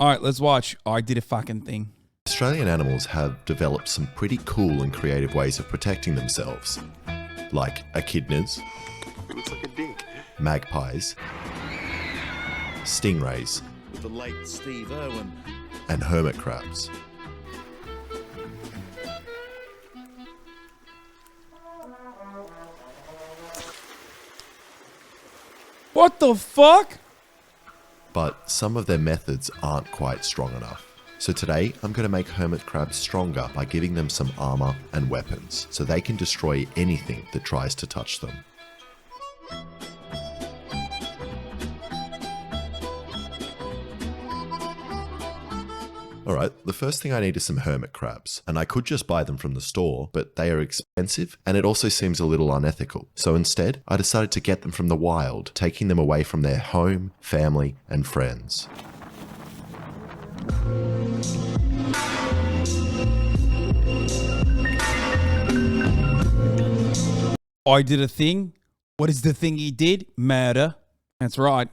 All right, let's watch. Oh, I did a fucking thing. Australian animals have developed some pretty cool and creative ways of protecting themselves, like echidnas, It looks like a dick. magpies, stingrays, With the late Steve Irwin. and hermit crabs. What the fuck? But some of their methods aren't quite strong enough. So today, I'm going to make hermit crabs stronger by giving them some armor and weapons, so they can destroy anything that tries to touch them. Alright, the first thing I need is some hermit crabs, and I could just buy them from the store, but they are expensive, and it also seems a little unethical. So instead, I decided to get them from the wild, taking them away from their home, family, and friends. I did a thing. What is the thing he did? Murder. That's right.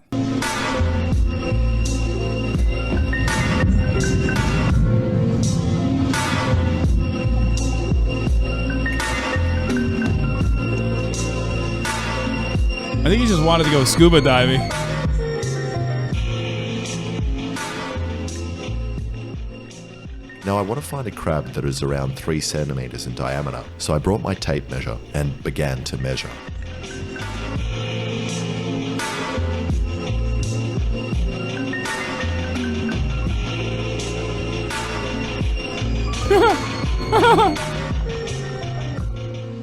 I think he just wanted to go scuba diving. Now I want to find a crab that is around 3 centimeters in diameter, so I brought my tape measure and began to measure.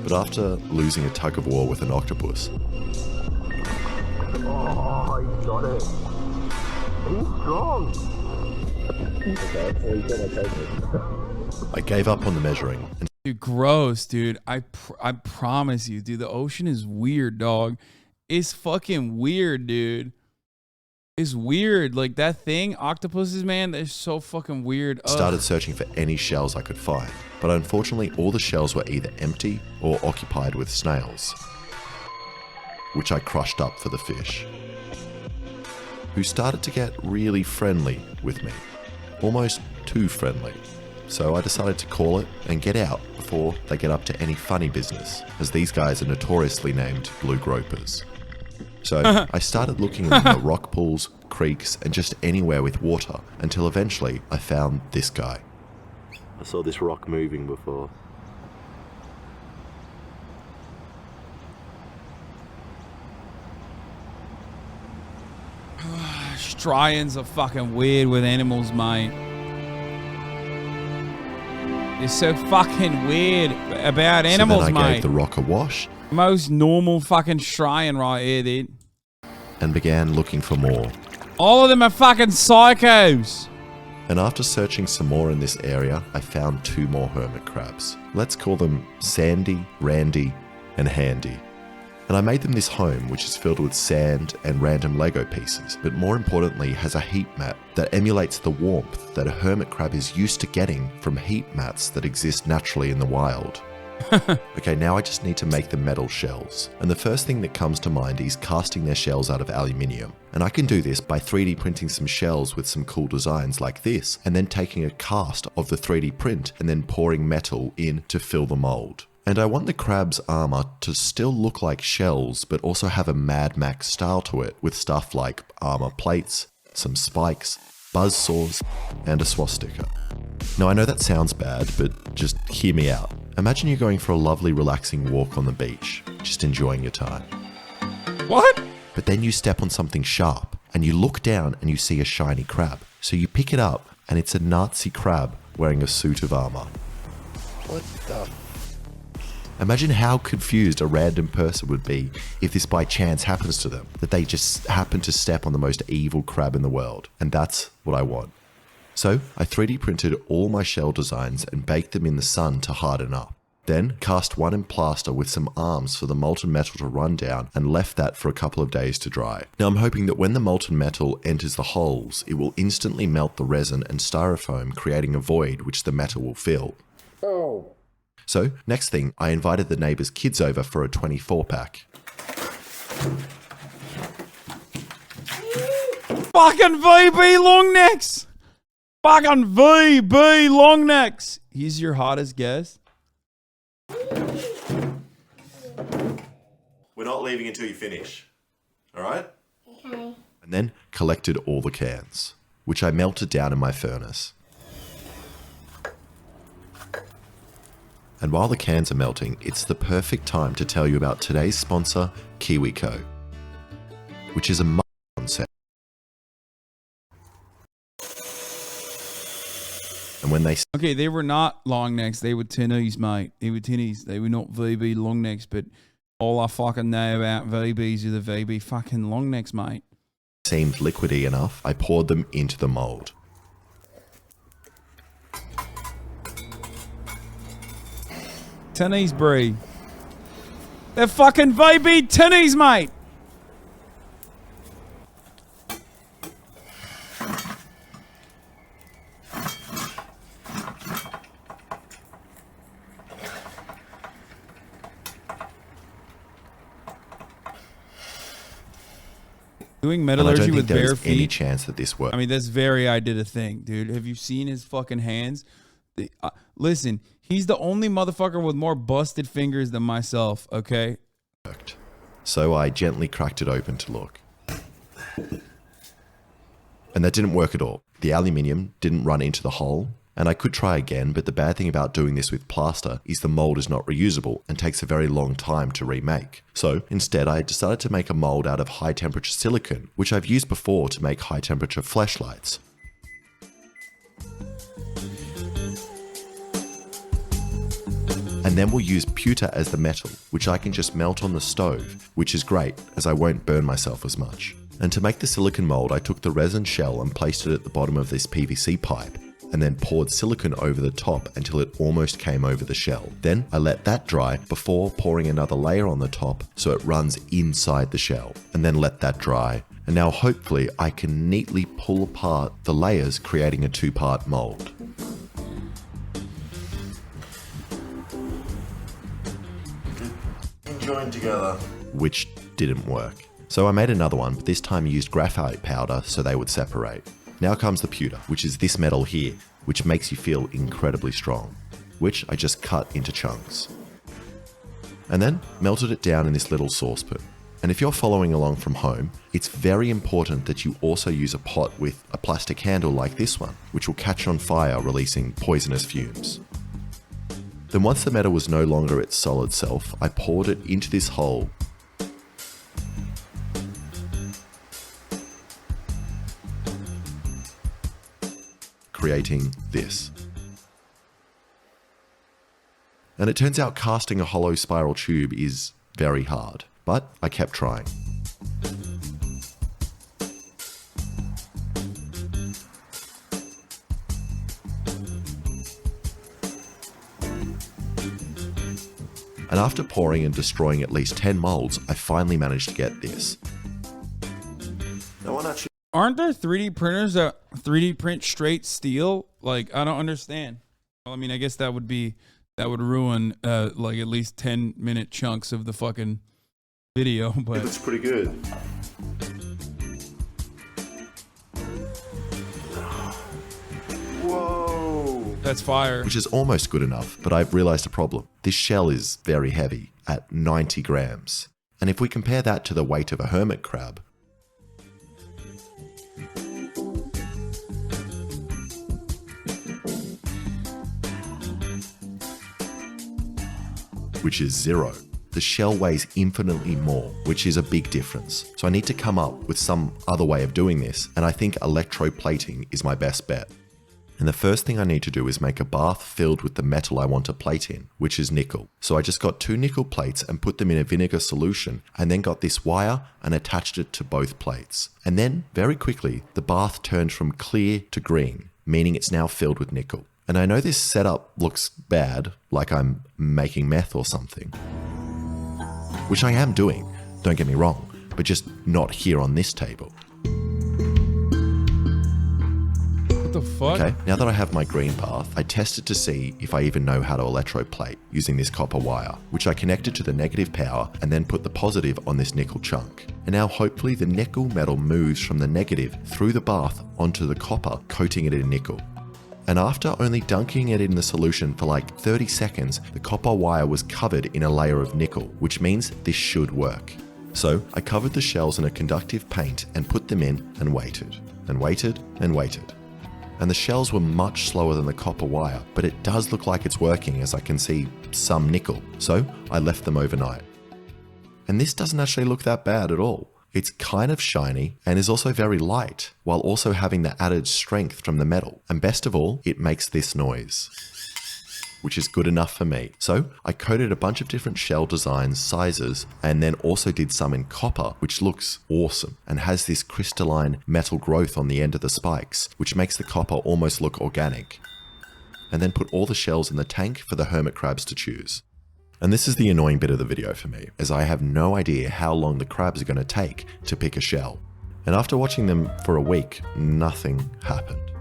But after losing a tug of war with an octopus, Oh, he got it. He's strong. Okay, he's gonna I gave up on the measuring and Dude, gross, dude. I promise you, dude. The ocean is weird, dog. It's fucking weird, dude. It's weird. Like that thing, octopuses, man. They're so fucking weird. Ugh. started searching for any shells I could find. But unfortunately, all the shells were either empty or occupied with snails, which I crushed up for the fish, who started to get really friendly with me, almost too friendly. So I decided to call it and get out before they get up to any funny business, as these guys are notoriously named blue gropers. So I started looking in the rock pools, creeks, and just anywhere with water until eventually I found this guy. I saw this rock moving before. Australians are fucking weird with animals, mate. They're so fucking weird about animals, so then I mate. gave the rock a wash Most normal fucking Australian right here, dude. and began looking for more. All of them are fucking psychos. And after searching some more in this area, I found 2 more hermit crabs. Let's call them Sandy, Randy, and Handy. And I made them this home, which is filled with sand and random Lego pieces, but more importantly has a heat mat that emulates the warmth that a hermit crab is used to getting from heat mats that exist naturally in the wild. Okay, now I just need to make the metal shells. And the first thing that comes to mind is casting their shells out of aluminium. And I can do this by 3D printing some shells with some cool designs like this, and then taking a cast of the 3D print and then pouring metal in to fill the mold. And I want the crab's armor to still look like shells, but also have a Mad Max style to it, with stuff like armor plates, some spikes, buzzsaws, and a swastika. Now I know that sounds bad, but just hear me out. Imagine you're going for a lovely relaxing walk on the beach, just enjoying your time. What? But then you step on something sharp, and you look down and you see a shiny crab. So you pick it up, and it's a Nazi crab wearing a suit of armor. What the? Imagine how confused a random person would be if this by chance happens to them, that they just happen to step on the most evil crab in the world. And that's what I want. So I 3D printed all my shell designs and baked them in the sun to harden up. Then cast one in plaster with some arms for the molten metal to run down and left that for a couple of days to dry. Now I'm hoping that when the molten metal enters the holes, it will instantly melt the resin and styrofoam, creating a void which the metal will fill. Oh. So, next thing, I invited the neighbour's kids over for a 24-pack. Fucking VB long necks. Fucking VB long necks. He's your hottest guest. We're not leaving until you finish. All right? Okay. And then collected all the cans, which I melted down in my furnace. And while the cans are melting, it's the perfect time to tell you about today's sponsor, KiwiCo, which is a concept. And when they Okay, they were not long necks. They were tinnies, mate. They were tinnies. They were not VB long necks, but all I fucking know about VBs are the VB fucking long necks, mate. seemed liquidy enough, I poured them into the mold. Tinnies, Brie. They're fucking VB tinnies, mate. Doing And I don't metallurgy think with there bare is any feet. chance that this worked. I mean, that's very I did a thing, dude. Have you seen his fucking hands? Listen, he's the only motherfucker with more busted fingers than myself, okay? So I gently cracked it open to look. And that didn't work at all. The aluminium didn't run into the hole, and I could try again, but the bad thing about doing this with plaster is the mold is not reusable and takes a very long time to remake. So instead I decided to make a mold out of high temperature silicon, which I've used before to make high temperature flashlights. And then we'll use pewter as the metal, which I can just melt on the stove, which is great as I won't burn myself as much. And to make the silicon mold, I took the resin shell and placed it at the bottom of this PVC pipe, and then poured silicon over the top until it almost came over the shell. Then I let that dry before pouring another layer on the top so it runs inside the shell, and then let that dry. And now hopefully I can neatly pull apart the layers, creating a two-part mold. Joined together. Which didn't work. So I made another one, but this time I used graphite powder so they would separate. Now comes the pewter, which is this metal here, which makes you feel incredibly strong, which I just cut into chunks. And then melted it down in this little saucepan. And if you're following along from home, it's very important that you also use a pot with a plastic handle like this one, which will catch on fire, releasing poisonous fumes. Then once the metal was no longer its solid self, I poured it into this hole. Creating this. And it turns out casting a hollow spiral tube is very hard, but I kept trying. And after pouring and destroying at least 10 molds, I finally managed to get this. Aren't there 3D printers that 3D print straight steel? Like, I don't understand. Well, I mean, I guess that would ruin like at least 10-minute chunks of the fucking video, but It looks pretty good. Whoa! that's fire. Which is almost good enough, but I've realized a problem. This shell is very heavy, at 90 grams. And if we compare that to the weight of a hermit crab, which is 0. The shell weighs infinitely more, which is a big difference. So I need to come up with some other way of doing this, and I think electroplating is my best bet. And the first thing I need to do is make a bath filled with the metal I want to plate in, which is nickel. So I just got 2 nickel plates and put them in a vinegar solution, and then got this wire and attached it to both plates. And then, very quickly, the bath turned from clear to green, meaning it's now filled with nickel. And I know this setup looks bad, like I'm making meth or something. Which I am doing, don't get me wrong, but just not here on this table. What the fuck? Okay, now that I have my green bath, I tested to see if I even know how to electroplate using this copper wire, which I connected to the negative power and then put the positive on this nickel chunk. And now hopefully the nickel metal moves from the negative through the bath onto the copper, coating it in nickel. And after only dunking it in the solution for like 30 seconds, the copper wire was covered in a layer of nickel, which means this should work. So I covered the shells in a conductive paint and put them in and waited, and waited, and waited. And the shells were much slower than the copper wire, but it does look like it's working as I can see some nickel. So I left them overnight. And this doesn't actually look that bad at all. It's kind of shiny and is also very light, while also having the added strength from the metal. And best of all, it makes this noise, which is good enough for me. So I coated a bunch of different shell designs, sizes, and then also did some in copper, which looks awesome and has this crystalline metal growth on the end of the spikes, which makes the copper almost look organic. And then put all the shells in the tank for the hermit crabs to choose. And this is the annoying bit of the video for me, as I have no idea how long the crabs are going to take to pick a shell. And after watching them for a week, nothing happened.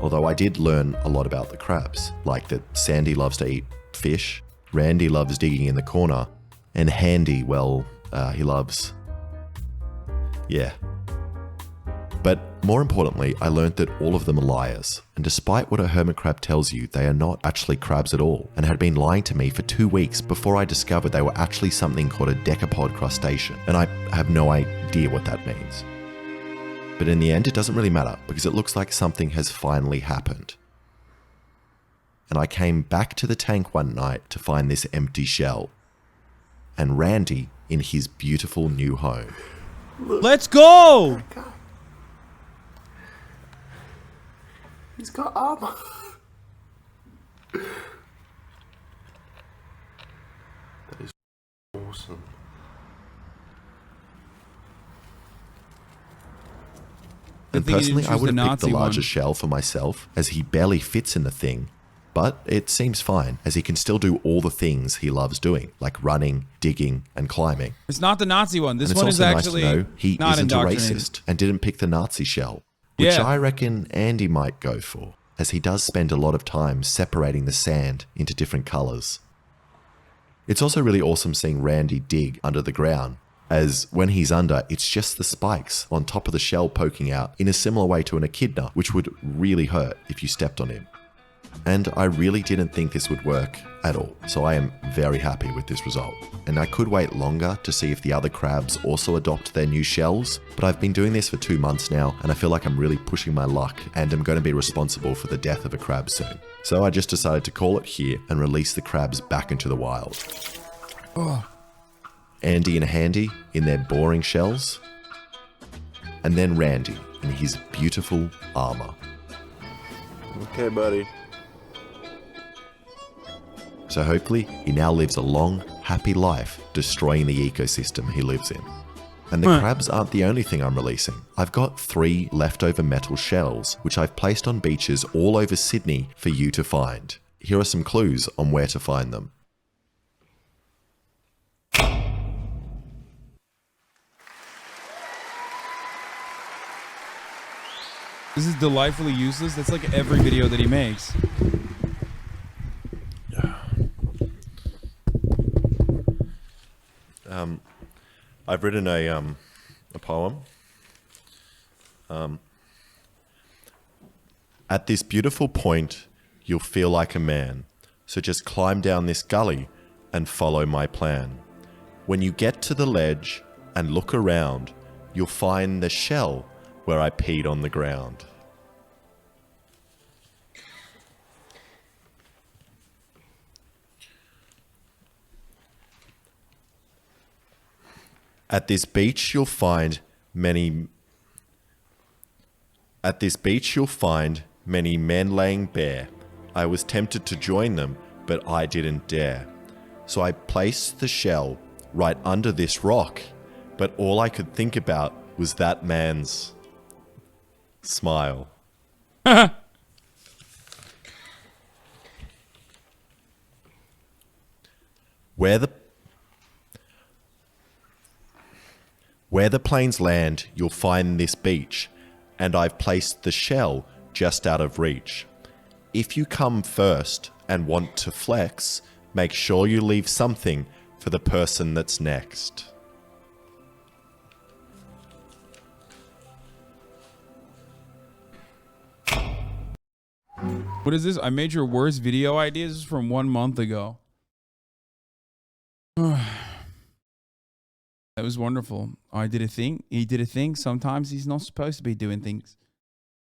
Although I did learn a lot about the crabs, like that Sandy loves to eat fish, Randy loves digging in the corner, and Handy, well, he loves... yeah. But more importantly, I learned that all of them are liars. And despite what a hermit crab tells you, they are not actually crabs at all, and had been lying to me for 2 weeks before I discovered they were actually something called a decapod crustacean, and I have no idea what that means. But in the end, it doesn't really matter, because it looks like something has finally happened. And I came back to the tank one night to find this empty shell, and Randy in his beautiful new home. Let's go! He's got armor. That is awesome. And personally, I would have picked the larger shell for myself, as he barely fits in the thing. But it seems fine, as he can still do all the things he loves doing, like running, digging, and climbing. It's not the Nazi one. This and one is actually nice to know he not isn't a indoctrinated. racist and didn't pick the Nazi shell, which Yeah. I reckon Andy might go for, as he does spend a lot of time separating the sand into different colours. It's also really awesome seeing Randy dig under the ground, as when he's under, it's just the spikes on top of the shell poking out in a similar way to an echidna, which would really hurt if you stepped on him. And I really didn't think this would work at all, so I am very happy with this result. And I could wait longer to see if the other crabs also adopt their new shells, but I've been doing this for 2 months now, and I feel like I'm really pushing my luck, and I'm going to be responsible for the death of a crab soon. So I just decided to call it here and release the crabs back into the wild. Oh. Andy and Handy in their boring shells, and then Randy in his beautiful armor. Okay, buddy. So hopefully he now lives a long, happy life destroying the ecosystem he lives in. And the crabs aren't the only thing I'm releasing. I've got 3 leftover metal shells, which I've placed on beaches all over Sydney for you to find. Here are some clues on where to find them. This is delightfully useless. That's like every video that he makes. I've written a poem. At this beautiful point, you'll feel like a man. So just climb down this gully and follow my plan. When you get to the ledge and look around, you'll find the shell where I peed on the ground. At this beach you'll find many men laying bare. I was tempted to join them, but I didn't dare. So I placed the shell right under this rock, but all I could think about was that man's smile. Where the planes land, you'll find this beach. and I've placed the shell just out of reach. If you come first and want to flex, make sure you leave something for the person that's next. What is this? I made your worst video ideas. This is from 1 month ago. That was wonderful. I did a thing. He did a thing. Sometimes he's not supposed to be doing things.